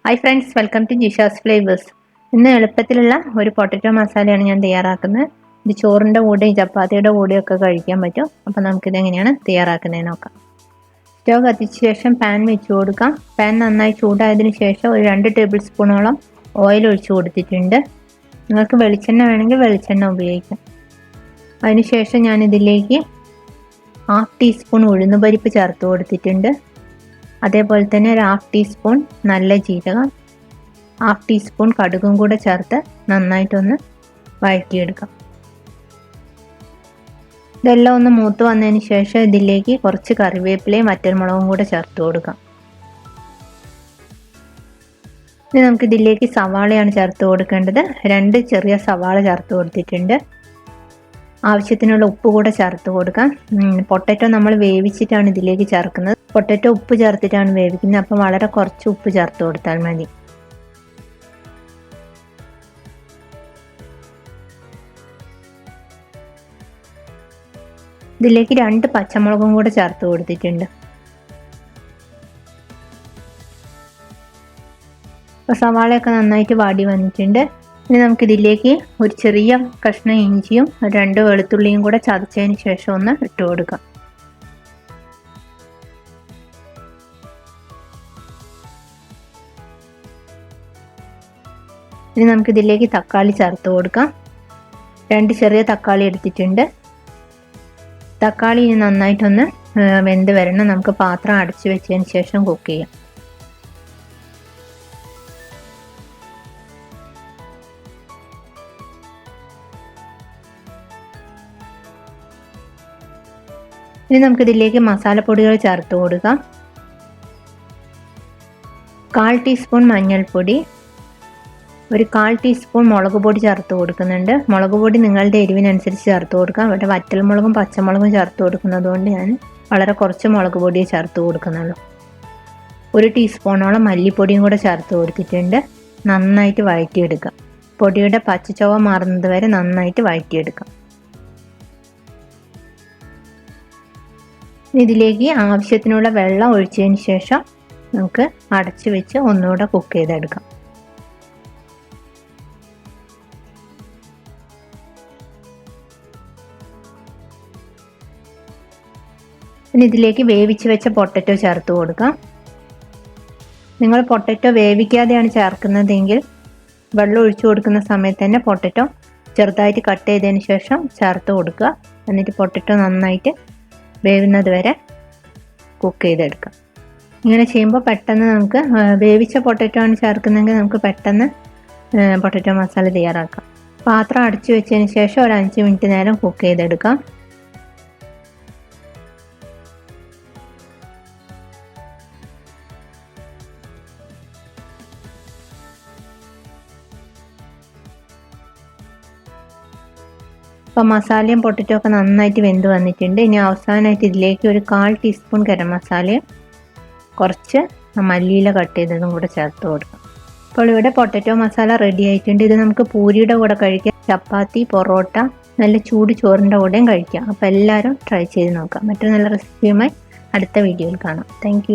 Hi friends, welcome to Jisha's flavours. ഇന്ന് എളുപ്പത്തിലുള്ള ഒരു പൊട്ടറ്റോ മസാലയാണ് ഞാൻ തയ്യാറാക്കുന്നത്. ഇത് ചോറിൻ്റെ കൂടെയും ചപ്പാത്തിയുടെ കൂടെയും ഒക്കെ കഴിക്കാൻ പറ്റും. അപ്പോൾ നമുക്കിത് എങ്ങനെയാണ് തയ്യാറാക്കുന്നതെന്ന് നോക്കാം. സ്റ്റവ് കത്തിച്ച ശേഷം പാൻ വെച്ച് കൊടുക്കാം. പാൻ നന്നായി ചൂടായതിനു ശേഷം ഒരു 2 ടേബിൾ സ്പൂണോളം ഓയിൽ ഒഴിച്ചു കൊടുത്തിട്ടുണ്ട്. നിങ്ങൾക്ക് വെളിച്ചെണ്ണ വേണമെങ്കിൽ വെളിച്ചെണ്ണ ഉപയോഗിക്കാം. അതിനുശേഷം ഞാൻ ഇതിലേക്ക് 1/2 ടീസ്പൂൺ ഉഴുന്നുപരിപ്പ് ചേർത്ത് കൊടുത്തിട്ടുണ്ട്. അതേപോലെ തന്നെ ഒരു 1/2 ടീസ്പൂൺ നല്ല ജീരകം, 1/2 ടീസ്പൂൺ കടുകും കൂടെ ചേർത്ത് നന്നായിട്ടൊന്ന് വഴറ്റിയെടുക്കാം. ഇതെല്ലാം ഒന്ന് മൂത്ത് വന്നതിന് ശേഷം ഇതിലേക്ക് കുറച്ച് കറിവേപ്പിലയും വറ്റൽമുളകും കൂടെ ചേർത്ത് കൊടുക്കാം. ഇനി നമുക്ക് ഇതിലേക്ക് സവാളയാണ് ചേർത്ത് കൊടുക്കേണ്ടത്. 2 ചെറിയ സവാള ചേർത്ത് കൊടുത്തിട്ടുണ്ട്. ആവശ്യത്തിനുള്ള ഉപ്പ് കൂടെ ചേർത്ത് കൊടുക്കാം. പൊട്ടറ്റോ നമ്മൾ വേവിച്ചിട്ടാണ് ഇതിലേക്ക് ചേർക്കുന്നത്. പൊട്ടറ്റോ ഉപ്പ് ചേർത്തിട്ടാണ് വേവിക്കുന്നത്, അപ്പം വളരെ കുറച്ച് ഉപ്പ് ചേർത്ത് കൊടുത്താൽ മതി. ഇതിലേക്ക് 2 പച്ചമുളകും കൂടെ ചേർത്ത് കൊടുത്തിട്ടുണ്ട്. അപ്പോൾ സവാളയൊക്കെ നന്നായിട്ട് വാടി വന്നിട്ടുണ്ട്. ഇനി നമുക്കിതിലേക്ക് ഒരു ചെറിയ കഷ്ണം ഇഞ്ചിയും 2 വെളുത്തുള്ളിയും കൂടെ ചതച്ചതിന് ശേഷം ഒന്ന് ഇട്ട് കൊടുക്കാം. ഇനി നമുക്കിതിലേക്ക് തക്കാളി ചേർത്ത് കൊടുക്കാം. 2 ചെറിയ തക്കാളി എടുത്തിട്ടുണ്ട്. തക്കാളി ഇനി നന്നായിട്ടൊന്ന് വെന്ത് വരണം. നമുക്ക് പാത്രം അടച്ചു വെച്ചതിന് ശേഷം കുക്ക് ചെയ്യാം. ഇനി നമുക്കിതിലേക്ക് മസാലപ്പൊടികൾ ചേർത്ത് കൊടുക്കാം. 1/4 ടീസ്പൂൺ മഞ്ഞൾപ്പൊടി, ഒരു 1/4 ടീസ്പൂൺ മുളക് പൊടി ചേർത്ത് കൊടുക്കുന്നുണ്ട്. മുളക് പൊടി നിങ്ങളുടെ എരിവിനനുസരിച്ച് ചേർത്ത് കൊടുക്കാം. ഇവിടെ വറ്റൽമുളകും പച്ചമുളകും ചേർത്ത് കൊടുക്കുന്നത് കൊണ്ട് ഞാൻ വളരെ കുറച്ച് മുളക് പൊടിയെ ചേർത്ത് കൊടുക്കുന്നുള്ളൂ. 1 ടീസ്പൂണോളം മല്ലിപ്പൊടിയും കൂടെ ചേർത്ത് കൊടുത്തിട്ടുണ്ട്. നന്നായിട്ട് വഴറ്റിയെടുക്കാം. പൊടിയുടെ പച്ചച്ചുവ മാറുന്നത് വരെ നന്നായിട്ട് വഴറ്റിയെടുക്കാം. ഇതിലേക്ക് ആവശ്യത്തിനുള്ള വെള്ളം ഒഴിച്ചതിന് ശേഷം നമുക്ക് അടച്ചു വെച്ച് ഒന്നുകൂടെ കുക്ക് ചെയ്തെടുക്കാം. ഇനി ഇതിലേക്ക് വേവിച്ച് വെച്ച പൊട്ടറ്റോ ചേർത്ത് കൊടുക്കാം. നിങ്ങൾ പൊട്ടറ്റോ വേവിക്കാതെയാണ് ചേർക്കുന്നതെങ്കിൽ വെള്ളം ഒഴിച്ചു കൊടുക്കുന്ന സമയത്ത് തന്നെ പൊട്ടറ്റോ ചെറുതായിട്ട് കട്ട് ചെയ്തതിന് ശേഷം ചേർത്ത് കൊടുക്കുക. എന്നിട്ട് പൊട്ടറ്റോ നന്നായിട്ട് വേവുന്നത് വരെ കുക്ക് ചെയ്തെടുക്കാം. ഇങ്ങനെ ചെയ്യുമ്പോൾ പെട്ടെന്ന് നമുക്ക് വേവിച്ച പൊട്ടറ്റോ ആണ് ചേർക്കുന്നതെങ്കിൽ നമുക്ക് പെട്ടെന്ന് പൊട്ടറ്റോ മസാല തയ്യാറാക്കാം. പാത്രം അടച്ചു വെച്ചതിന് ശേഷം ഒരു 5 മിനിറ്റ് നേരം കുക്ക് ചെയ്തെടുക്കാം. അപ്പോൾ മസാലയും പൊട്ടറ്റോ ഒക്കെ നന്നായിട്ട് വെന്ത് വന്നിട്ടുണ്ട്. ഇനി അവസാനമായിട്ട് ഇതിലേക്ക് ഒരു 1/4 ടീസ്പൂൺ ഗരം മസാലയും കുറച്ച് മല്ലിയില കട്ട് ചെയ്തതും കൂടെ ചേർത്ത് കൊടുക്കാം. അപ്പോൾ ഇവിടെ പൊട്ടറ്റോ മസാല റെഡി ആയിട്ടുണ്ട്. ഇത് നമുക്ക് പൂരിയുടെ കൂടെ കഴിക്കാം, ചപ്പാത്തി, പൊറോട്ട, നല്ല ചൂട് ചോറിൻ്റെ കൂടെയും കഴിക്കാം. അപ്പോൾ എല്ലാവരും ട്രൈ ചെയ്ത് നോക്കാം. മറ്റൊരു നല്ല റെസിപ്പിയുമായി അടുത്ത വീഡിയോയിൽ കാണാം. താങ്ക്